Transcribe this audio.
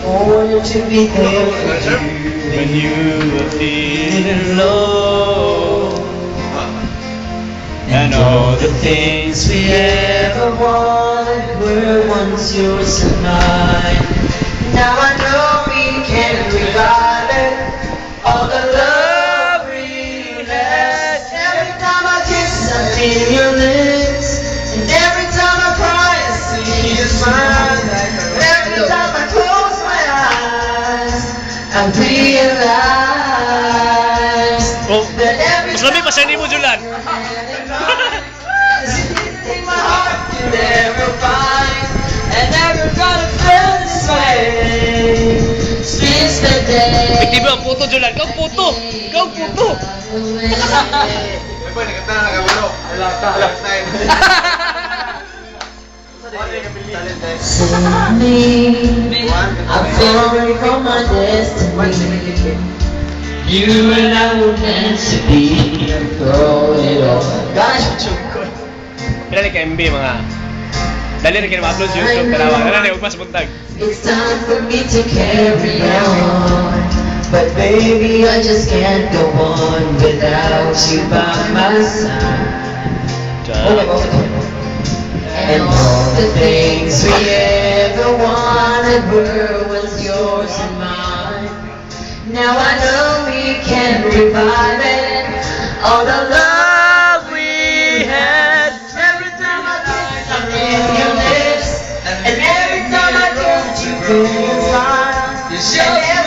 wanted to be there for you when you were feeling low. And all the things we ever wanted were once yours and mine. Now I know we can revive it, all the love we had. Every time I kiss, I feel your lips, and every time I cry, I see your smile. Every time I close my eyes, I realize that every Mas lamig pa siya ni mo, Julan. There's anything my heart can ever find, and never gonna feel this way. Since the day. Di ba ang puto, Julan? Ikaw puto! Ikaw puto! Boy, nagkanta na nagawalo. Wala ka. Suddenly, I'm falling from my destiny. You and I were meant to be. Throw it all. Gosh, Kailan ni KMB mga... Dali rin kayo ma-upload sa YouTube. Tanawa. Kailan ni Ugmas Buntag. it's time for me to carry on. But baby, I just can't go on without you by my side. And all the things we ever wanted were once yours and mine. Now I know we can revive it, all the love we had. Every time I kiss, I feel your lips, and every time I touch you, feel your smile. And